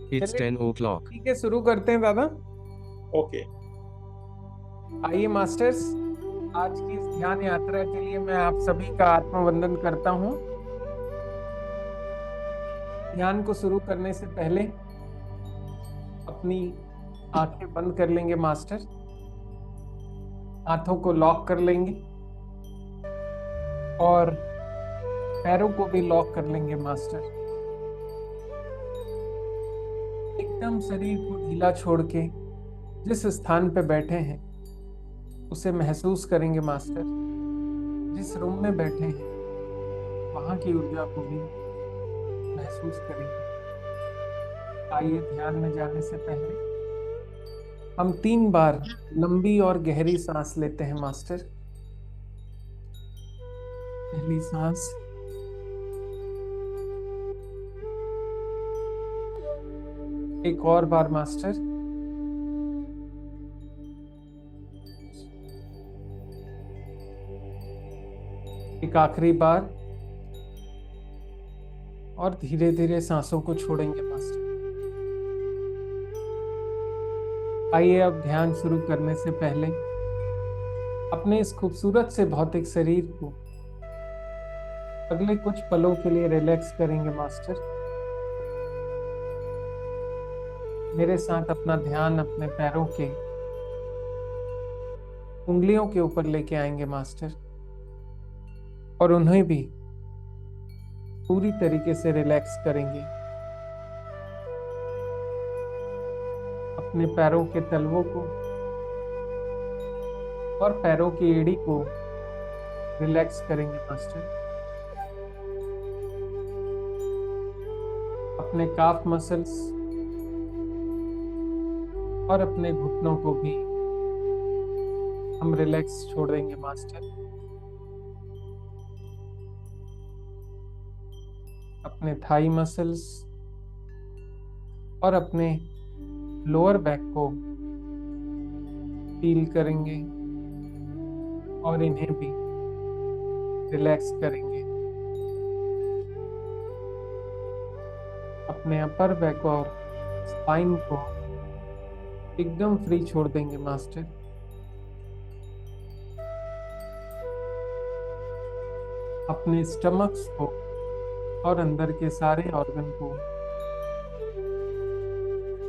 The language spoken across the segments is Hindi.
It's चलिए 10 o'clock. ठीक है, शुरू करते हैं दादा। ओके। आइए मास्टर्स, आज की इस ध्यान यात्रा के लिए मैं आप सभी का आत्मवंदन करता हूँ। ध्यान को शुरू करने से पहले अपनी आंखें बंद कर लेंगे मास्टर, हाथों को लॉक कर लेंगे और पैरों को भी लॉक कर लेंगे मास्टर। एकदम शरीर को ढीला छोड़ के जिस स्थान पे बैठे हैं उसे महसूस करेंगे मास्टर। जिस रूम में बैठे हैं वहां की ऊर्जा को भी महसूस करेंगे। आइए, ध्यान में जाने से पहले हम 3 बार लंबी और गहरी सांस लेते हैं मास्टर। पहली सांस, एक और बार मास्टर, एक आखिरी बार, और धीरे धीरे सांसों को छोड़ेंगे मास्टर। आइए, अब ध्यान शुरू करने से पहले अपने इस खूबसूरत से भौतिक शरीर को अगले कुछ पलों के लिए रिलैक्स करेंगे मास्टर। मेरे साथ अपना ध्यान अपने पैरों के उंगलियों के ऊपर लेके आएंगे मास्टर, और उन्हें भी पूरी तरीके से रिलैक्स करेंगे। अपने पैरों के तलवों को और पैरों की एड़ी को रिलैक्स करेंगे मास्टर। अपने काफ मसल्स और अपने घुटनों को भी हम रिलैक्स छोड़ देंगे मास्टर। अपने थाई मसल्स और अपने लोअर बैक को फील करेंगे और इन्हें भी रिलैक्स करेंगे। अपने अपर बैक और स्पाइन को एकदम फ्री छोड़ देंगे मास्टर। अपने स्टमक्स को और अंदर के सारे ऑर्गन को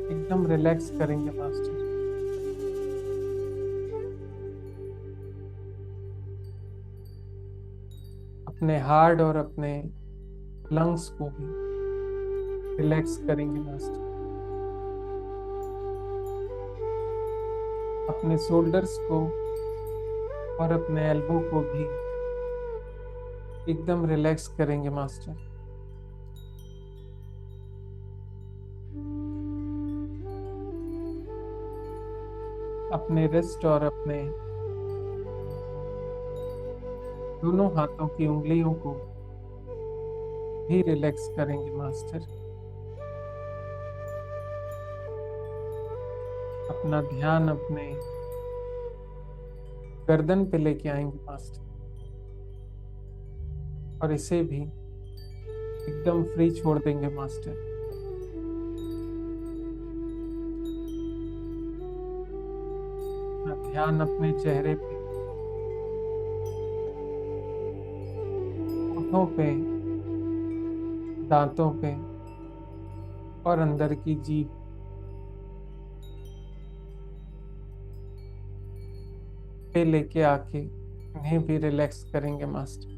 एकदम रिलैक्स करेंगे मास्टर। अपने हार्ट और अपने लंग्स को भी रिलैक्स करेंगे मास्टर। अपने शोल्डर्स को और अपने एल्बो को भी एकदम रिलैक्स करेंगे मास्टर। अपने रिस्ट और अपने दोनों हाथों की उंगलियों को भी रिलैक्स करेंगे मास्टर। अपना ध्यान अपने गर्दन पे लेके आएंगे मास्टर, और इसे भी एकदम फ्री छोड़ देंगे मास्टर। अपना ध्यान अपने चेहरे पे, होठों पे, दांतों पे और अंदर की जीभ पे लेके आके इन्हें भी रिलैक्स करेंगे मास्टर।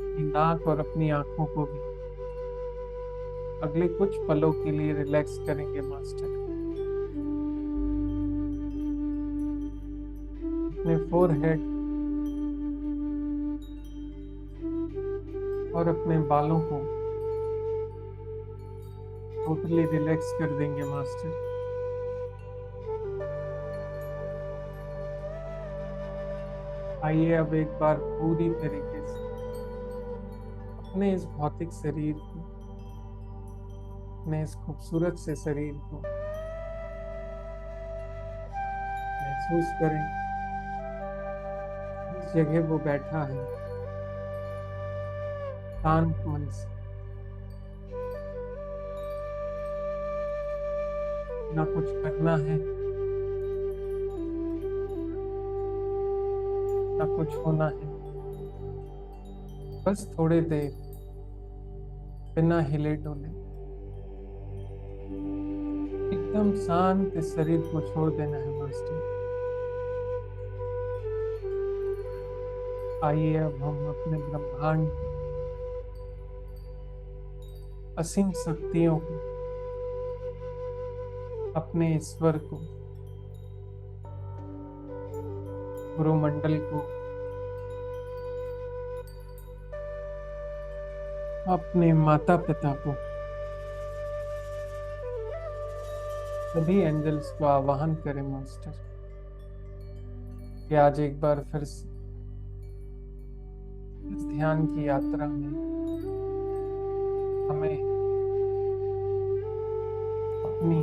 अपनी नाक और अपनी आंखों को भी अगले कुछ पलों के लिए रिलैक्स करेंगे मास्टर। अपने फोरहेड और अपने बालों को टोटली रिलैक्स कर देंगे मास्टर। आइए, अब एक बार पूरी तरीके से अपने इस भौतिक शरीर को, अपने इस खूबसूरत से शरीर को महसूस करें। जिस जगह वो बैठा है शांत मन से ना कुछ करना है, ना कुछ होना है। बस थोड़ी देर बिना हिले डुले एकदम शांत इस शरीर को छोड़ देना है मास्टर। आइए अब हम अपने ब्रह्मांड, असीम शक्तियों को, अपने ईश्वर को, गुरुमंडल को, अपने माता पिता को, सभी एंजल्स को आवाहन करें मास्टर कि आज एक बार फिर से इस ध्यान की यात्रा में हमें अपनी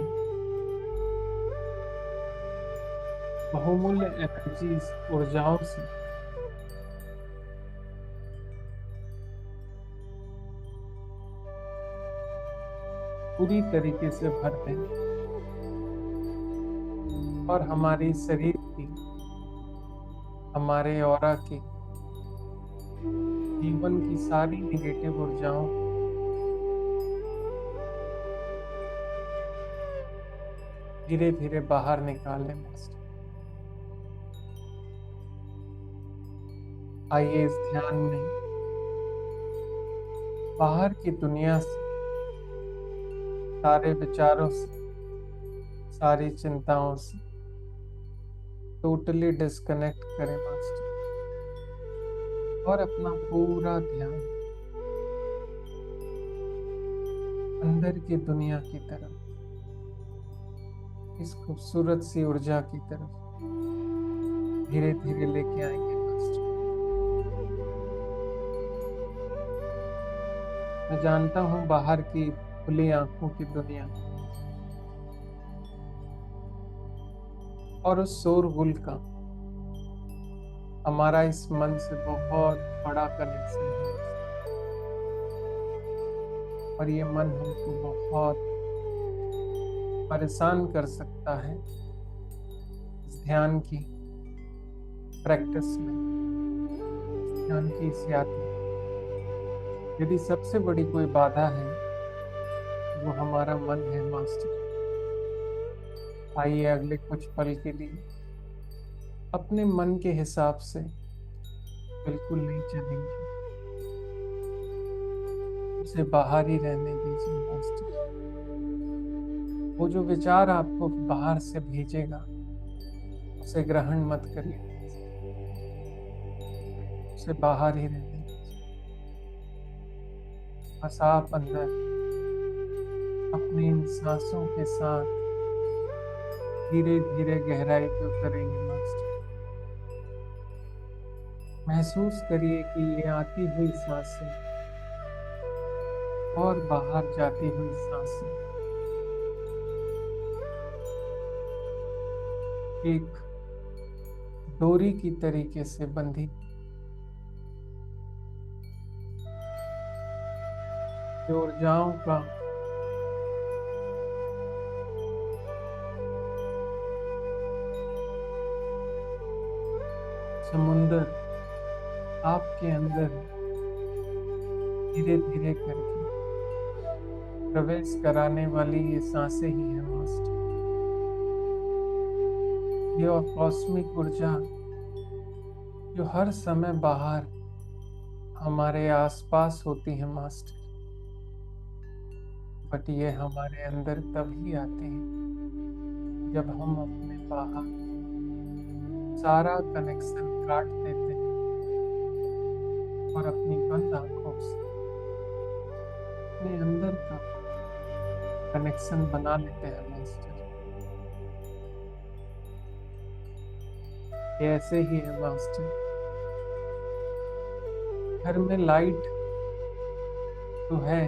बहुमूल्य एनर्जीज, ऊर्जाओं से पूरी तरीके से भर दें और हमारी शरीर की, हमारे ऑरा की, जीवन की सारी निगेटिव ऊर्जाओं धीरे धीरे बाहर निकालें मास्टर। आइए इस ध्यान में बाहर की दुनिया से, सारे विचारों से, सारी चिंताओं से टोटली डिस्कनेक्ट करें मास्टर और अपना पूरा ध्यान अंदर की दुनिया की तरफ, इस खूबसूरत सी ऊर्जा की तरफ धीरे धीरे लेके आएंगे मास्टर। मैं जानता हूं बाहर की खुली आंखों की दुनिया और उस शोरगुल का हमारा इस मन से बहुत बड़ा कनेक्शन है और ये मन हमको बहुत परेशान कर सकता है इस ध्यान की प्रैक्टिस में, इस ध्यान की इस यात्रा। यदि सबसे बड़ी कोई बाधा है वो हमारा मन है मास्टर। आइए अगले कुछ पल के लिए अपने मन के हिसाब से बिल्कुल नहीं चलेंगे, उसे बाहर ही रहने दीजिए मास्टर। वो जो विचार आपको बाहर से भेजेगा उसे ग्रहण मत करिए, उसे बाहर ही रहने दीजिए। बस आप अंदर अपनी इन सांसों के साथ धीरे धीरे गहराई पे उतरेंगे मास्टर। महसूस करिए कि ये आती हुई सांसें और बाहर जाती हुई सांसें एक डोरी की तरीके से बंधी, जो ऊर्जाओं का समुंदर आपके अंदर धीरे धीरे करके प्रवेश कराने वाली ये सांसें ही है मास्टर। ये और कॉस्मिक ऊर्जा जो हर समय बाहर हमारे आसपास होती है मास्टर, बट ये हमारे अंदर तभी आते हैं जब हम अपने बाहर सारा कनेक्शन काट देते हैं और अपनी बंद आंखों से अपने अंदर का कनेक्शन बना लेते हैं मास्टर। ये ऐसे ही है मास्टर। घर में लाइट तो है,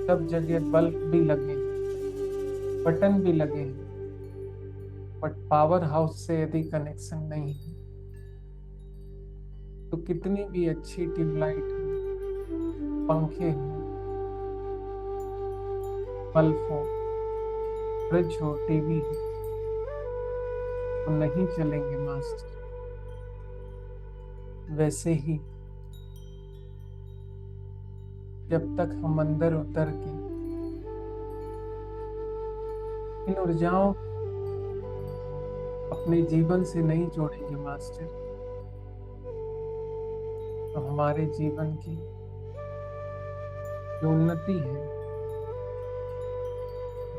सब जगह बल्ब भी लगे हैं, बटन भी लगे हैं, बट पावर हाउस से यदि कनेक्शन नहीं है तो कितनी भी अच्छी ट्यूबलाइट हो, पंखे हो, बल्ब हो, फ्रिज हो, टीवी हो, तो नहीं चलेंगे मास्टर। वैसे ही जब तक हम अंदर उतर के इन ऊर्जाओं अपने जीवन से नहीं जोड़ेंगे मास्टर, तो हमारे जीवन की जो उन्नति है,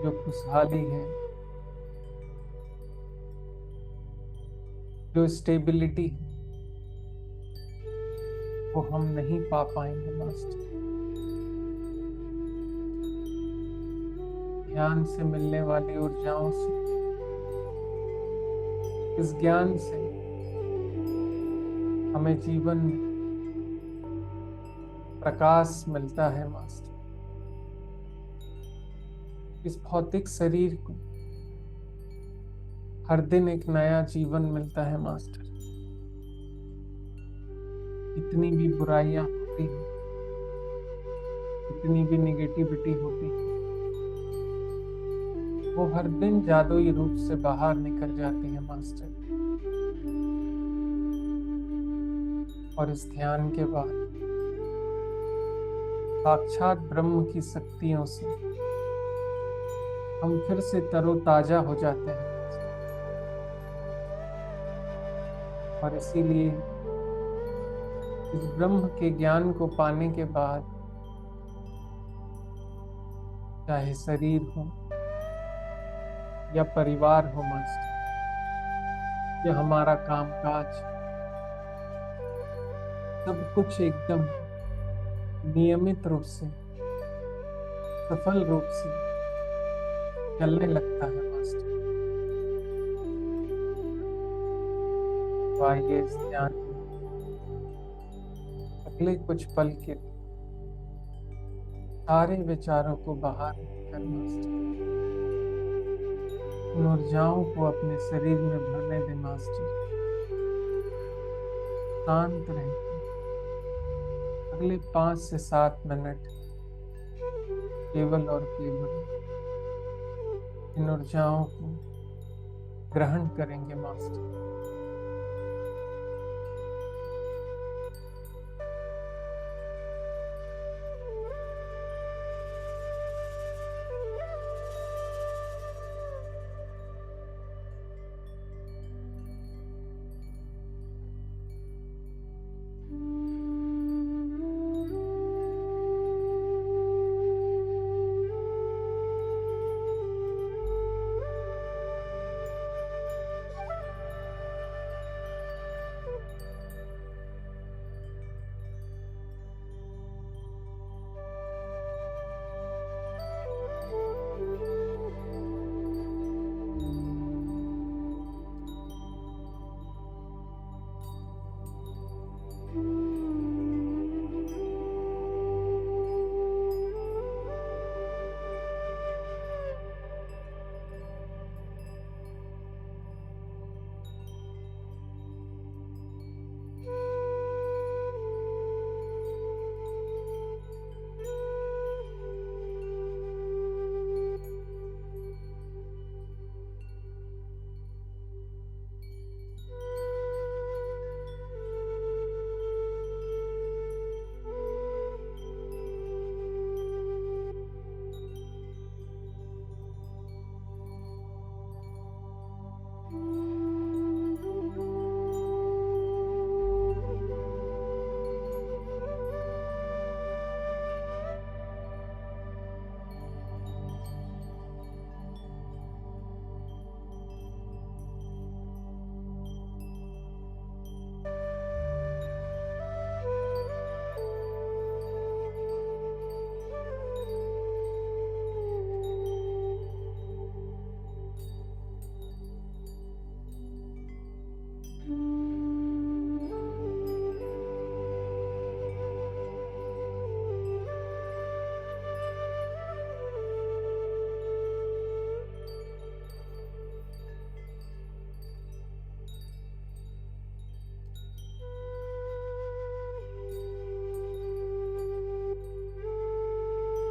जो खुशहाली है, जो स्टेबिलिटी है, वो हम नहीं पा पाएंगे मास्टर। ध्यान से मिलने वाली ऊर्जाओं से, इस ज्ञान से हमें जीवन में प्रकाश मिलता है मास्टर। इस भौतिक शरीर को हर दिन एक नया जीवन मिलता है मास्टर। कितनी भी बुराइयां होती हैं, कितनी भी निगेटिविटी होती है, वो हर दिन जादुई रूप से बाहर निकल जाती है मास्टर। और इस ध्यान के बाद साक्षात ब्रह्म की शक्तियों से हम फिर से तरोताजा हो जाते हैं। और इसीलिए इस ब्रह्म के ज्ञान को पाने के बाद, चाहे शरीर हो या परिवार हो मास्टर, या हमारा कामकाज, सब कुछ एकदम नियमित रूप से, सफल रूप से चलने लगता है मास्टर। तो आइए इस ध्यान में अगले कुछ पल के लिए सारे विचारों को बाहर निकल मास्टर, उन ऊर्जाओं को अपने शरीर में भरने दे मास्टर। शांत रहें अगले 5 से 7 मिनट, केवल और केवल इन ऊर्जाओं को ग्रहण करेंगे मास्टर।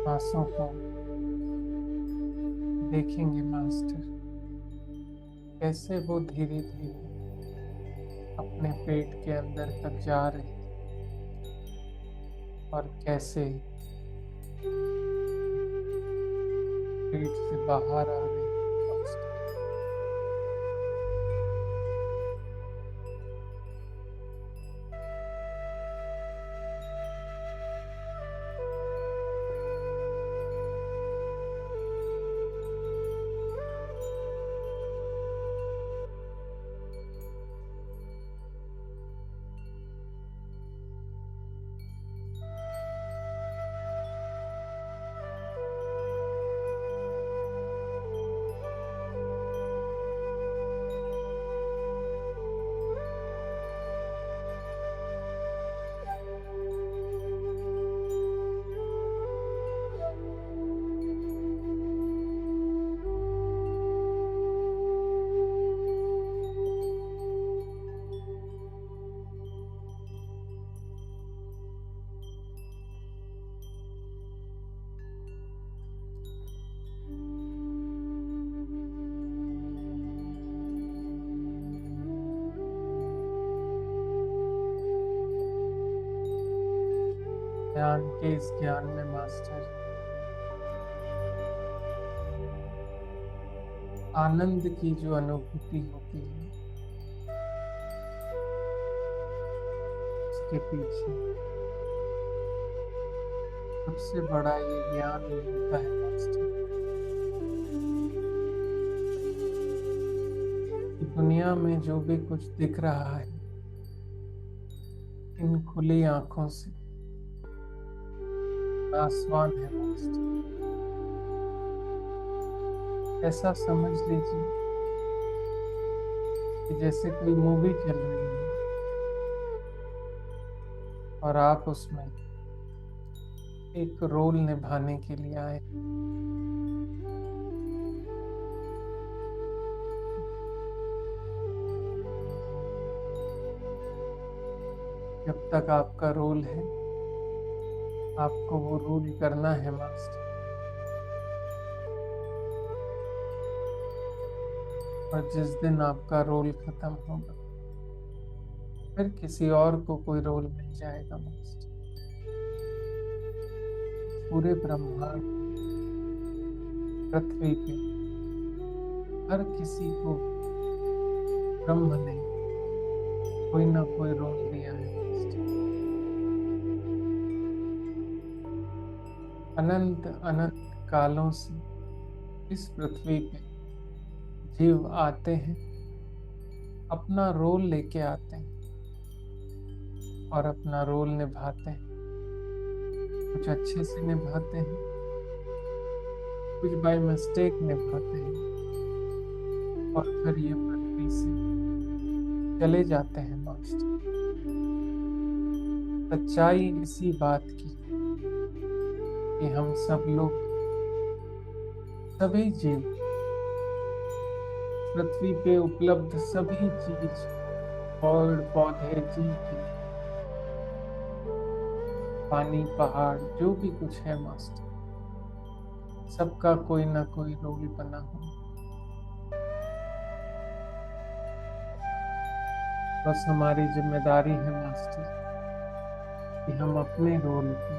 सांसों को देखेंगे मास्टर कैसे वो धीरे धीरे अपने पेट के अंदर तक जा रहे हैं और कैसे पेट से बाहर आ रहे हैं मास्टर। ध्यान के इस ज्ञान में मास्टर आनंद की जो अनुभूति होती है उसके पीछे सबसे बड़ा ये ज्ञान होता है मास्टर कि दुनिया में जो भी कुछ दिख रहा है इन खुली आंखों से आसमान है मास्टर। ऐसा समझ लीजिए कि जैसे कोई मूवी चल रही है और आप उसमें एक रोल निभाने के लिए आए। जब तक आपका रोल है आपको वो रोल करना है मास्टर। और जिस दिन आपका रोल खत्म होगा फिर किसी और को कोई रोल मिल जाएगा मास्टर। पूरे ब्रह्मांड पृथ्वी पे हर किसी को ब्रह्म ने कोई ना कोई रोल दिया है मास्टर। अनंत अनंत कालों से इस पृथ्वी पे जीव आते हैं अपना रोल लेके आते हैं और अपना रोल निभाते हैं। कुछ अच्छे से निभाते हैं कुछ बाय मिस्टेक निभाते हैं और फिर ये पृथ्वी से चले जाते हैं मास्टर। सच्चाई इसी बात की कि हम सब लोग सभी जीव पृथ्वी पे उपलब्ध सभी चीज पेड़ पौधे जीव पानी पहाड़ जो भी कुछ है मास्टर सबका कोई ना कोई रोल बना हो। बस हमारी जिम्मेदारी है मास्टर कि हम अपने रोल की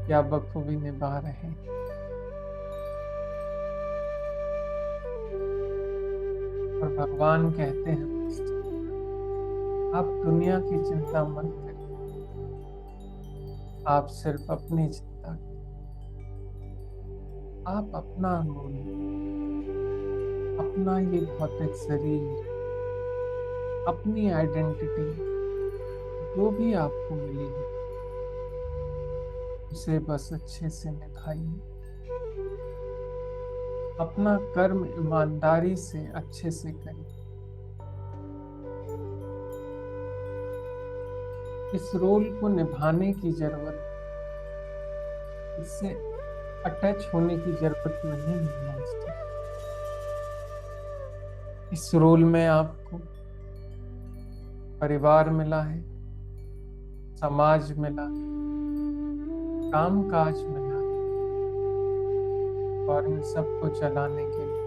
क्या बखूबी निभा रहे हैं। और भगवान कहते हैं मास्टर आप दुनिया की चिंता मत करिए आप सिर्फ अपनी चिंता करिए। आप अपना रोल अपना ये भौतिक शरीर अपनी आइडेंटिटी जो भी आपको मिली है उसे बस अच्छे से निभाइए। अपना कर्म ईमानदारी से अच्छे से करिए। इस रोल को निभाने की जरूरत इससे अटैच होने की जरूरत नहीं है मास्टर। इस रोल में आपको परिवार मिला है समाज मिला काम काज मिला और इन सबको चलाने के लिए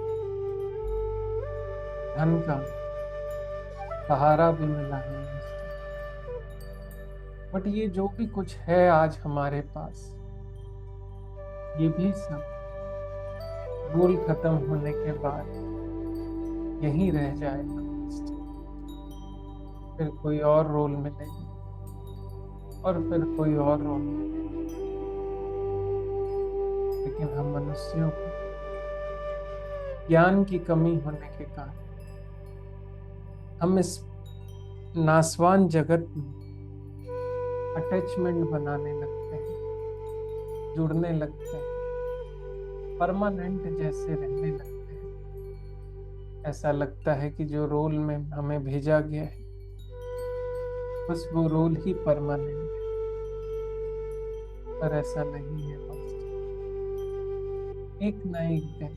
धन का सहारा भी मिला है मास्टर। बट ये जो भी कुछ है आज हमारे पास, ये भी सब रोल खत्म होने के बाद यहीं रह जाएगा मास्टर। फिर कोई और रोल मिलेगा और फिर कोई और रोल मिलेगा, लेकिन हम मनुष्यों को ज्ञान की कमी होने के कारण हम इस नासवान जगत में अटैचमेंट बनाने लगते हैं, जुड़ने लगते हैं, परमानेंट जैसे रहने लगते हैं। ऐसा लगता है कि जो रोल में हमें भेजा गया है बस वो रोल ही परमानेंट है, पर ऐसा नहीं है मास्टर। एक ना एक दिन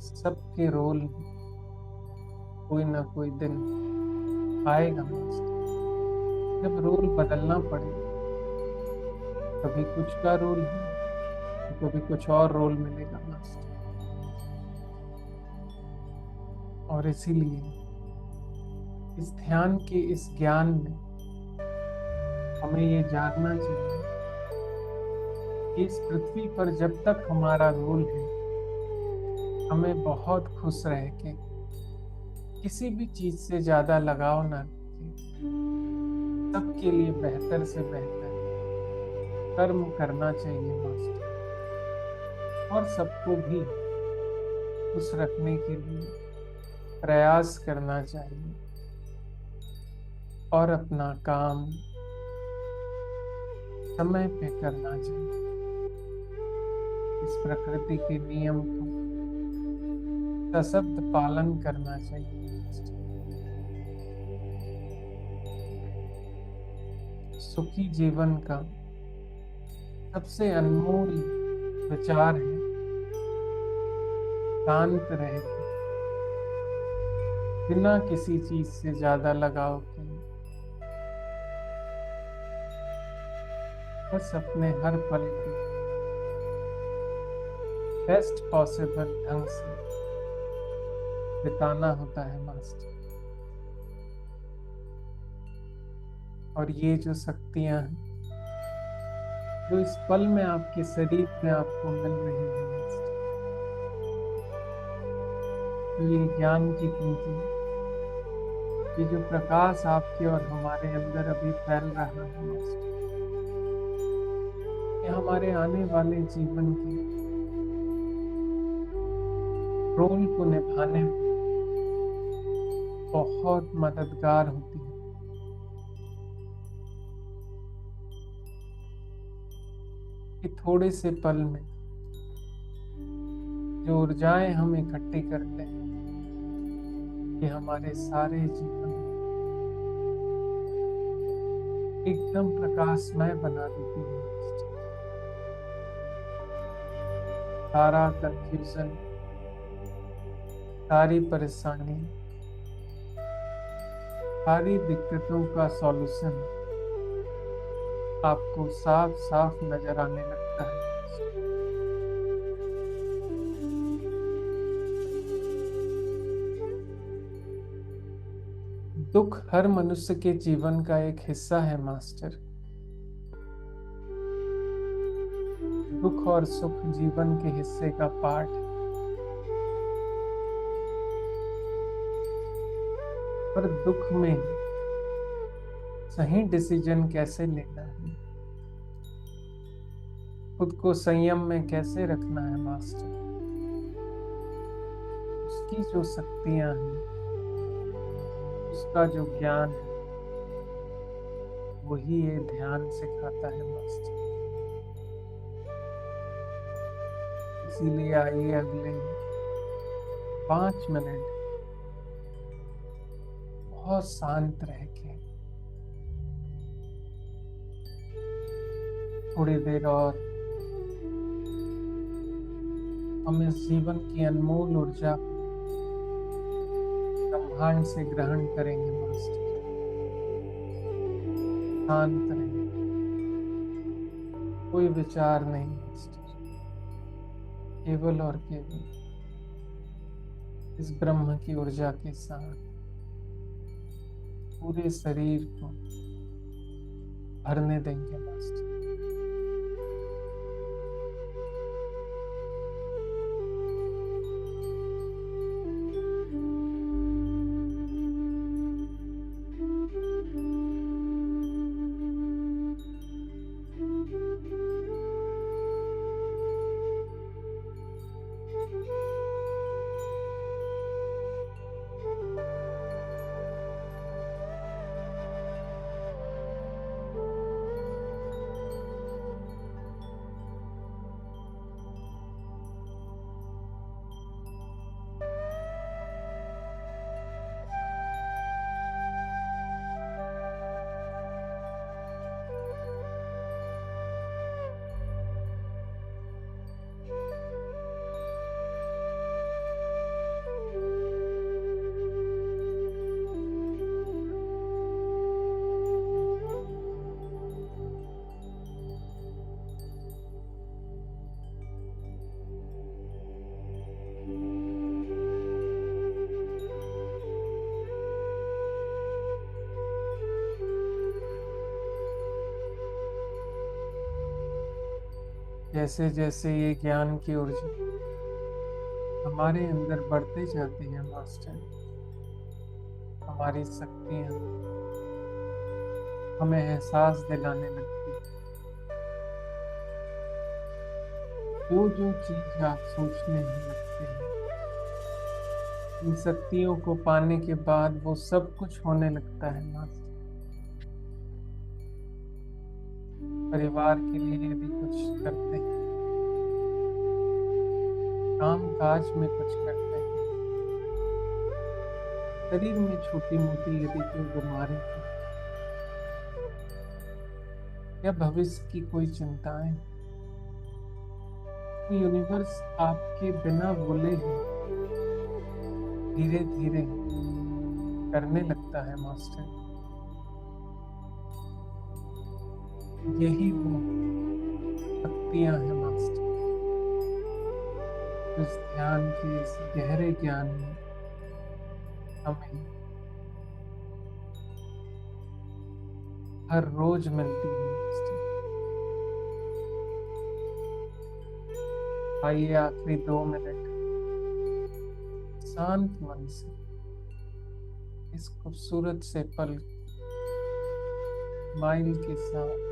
सबके रोल में कोई ना कोई दिन आएगा मास्टर, जब रोल बदलना पड़ेगा। कभी कुछ का रोल है तो कभी कुछ और रोल मिलेगा मास्टर। और इसीलिए इस ध्यान के इस ज्ञान में हमें ये जानना चाहिए कि इस पृथ्वी पर जब तक हमारा रोल है, हमें बहुत खुश रह के किसी भी चीज से ज्यादा लगाव ना रखें। सबके लिए बेहतर से बेहतर कर्म करना चाहिए मास्टर, और सबको भी खुश रखने के लिए प्रयास करना चाहिए और अपना काम समय पे करना चाहिए। इस प्रकृति के नियम का सशक्त पालन करना चाहिए। सुखी जीवन का सबसे अनमोल विचार है शांत रहे, बिना किसी चीज से ज्यादा लगाव के बस अपने हर पल को बेस्ट पॉसिबल ढंग से बिताना होता है मास्टर। और ये जो शक्तियां हैं जो इस पल में आपके शरीर में आपको मिल रही है मास्टर, तो ये ज्ञान की पूंजी, ये जो प्रकाश आपके और हमारे अंदर अभी फैल रहा है मास्टर, ये हमारे आने वाले जीवन के रोल को निभाने में बहुत मददगार होती है। कि थोड़े से पल में जो ऊर्जाएं हम इकट्ठी करते हैं, ये हमारे सारे जीवन एकदम प्रकाशमय बना देती है। सारा कंफ्यूजन, सारी परेशानी, सारी दिक्कतों का सॉल्यूशन आपको साफ साफ नजर आने लगता है। दुख हर मनुष्य के जीवन का एक हिस्सा है मास्टर। दुख और सुख जीवन के हिस्से का पार्ट है, पर दुख में सही डिसीजन कैसे लेना है, खुद को संयम में कैसे रखना है मास्टर, उसकी जो शक्तियां हैं, उसका जो ज्ञान है, वही ये ध्यान सिखाता है मास्टर। इसीलिए आइए अगले 5 मिनट बहुत शांत रह के थोड़ी देर और हम इस जीवन की अनमोल ऊर्जा ब्रह्मांड से ग्रहण करेंगे मास्टर। शांत रहेंगे, कोई विचार नहीं मास्टर, केवल और केवल इस ब्रह्म की ऊर्जा के साथ पूरे शरीर को भरने देंगे मास्टर। जैसे जैसे ये ज्ञान की ऊर्जा हमारे अंदर बढ़ते जाती है मास्टर, हमारी शक्तियाँ हमें एहसास दिलाने लगती है। वो जो चीज आप सोचने ही लगते हैं, इन शक्तियों को पाने के बाद वो सब कुछ होने लगता है मास्टर। परिवार के लिए यदि कुछ करते हैं, काम काज में कुछ करते हैं, शरीर में छोटी मोटी यदि कोई बीमारी है या भविष्य की कोई चिंताएं, तो यूनिवर्स आपके बिना बोले ही धीरे धीरे करने लगता है मास्टर। यही वो शक्तियां हैं मास्टर, इस ध्यान के इस गहरे ज्ञान में हमें हर रोज मिलती है मास्टर। आइए आखिरी 2 मिनट शांत मन से इस खूबसूरत से पल स्माइल के साथ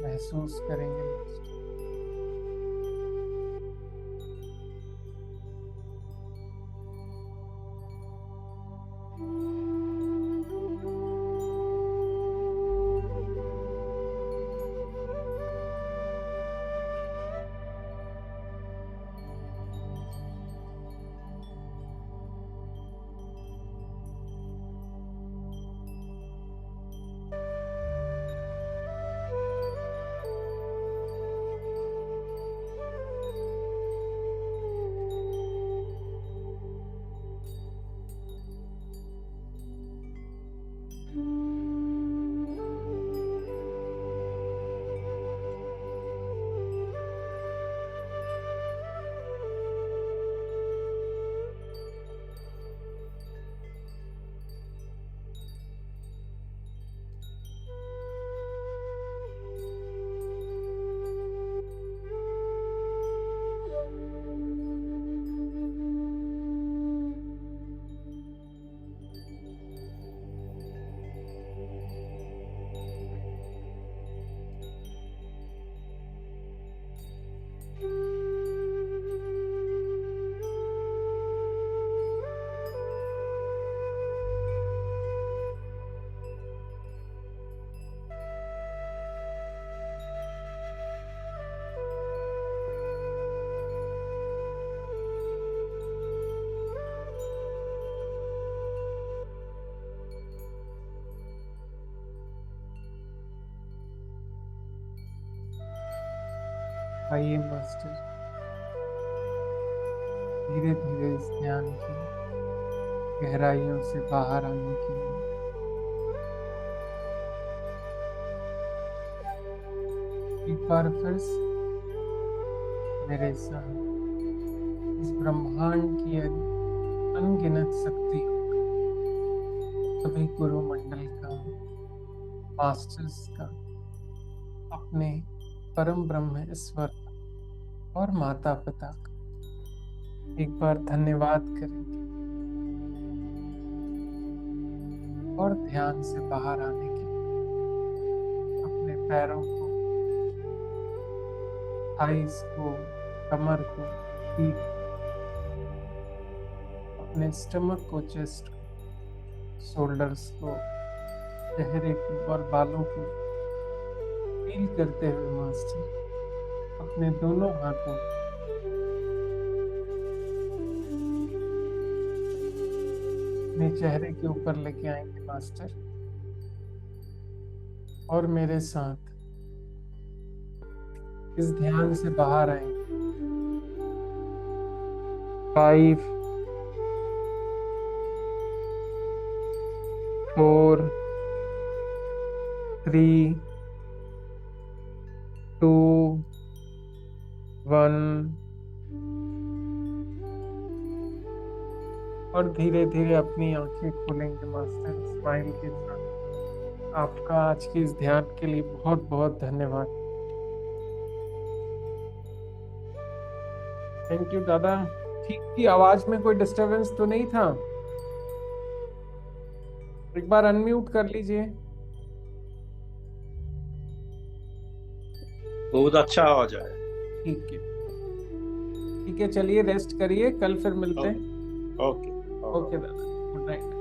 महसूस करेंगे मास्टर। आइए मास्टर, धीरे धीरे इस ध्यान की गहराइयों से बाहर आने के लिए एक बार फिर से मेरे साथ इस ब्रह्मांड की अनगिनत शक्तियों सभी गुरु मंडल का, मास्टर्स का, अपने परम ब्रह्म ईश्वर और माता पिता का एक बार धन्यवाद करेंगे और ध्यान से बाहर आने के लिए अपने पैरों को, थाइस को, कमर को, पीठ, अपने स्टमक को, चेस्ट को, शोल्डर्स को, चेहरे को और बालों को फील करते हुए मास्टर अपने दोनों हाथों अपने चेहरे के ऊपर लेके आएंगे मास्टर, और मेरे साथ इस ध्यान से बाहर आएंगे। 5 4 3 2 1 और धीरे धीरे अपनी आंखें खोलेंगे मास्टर स्माइल के साथ। आपका आज के इस ध्यान के लिए बहुत बहुत धन्यवाद। थैंक यू दादा। ठीक थी, आवाज में कोई डिस्टरबेंस तो नहीं था? एक बार अनम्यूट कर लीजिए। बहुत अच्छा आवाज है। ठीक है, ठीक है, चलिए रेस्ट करिए, कल फिर मिलते हैं। ओके ओके दादा, गुड नाइट।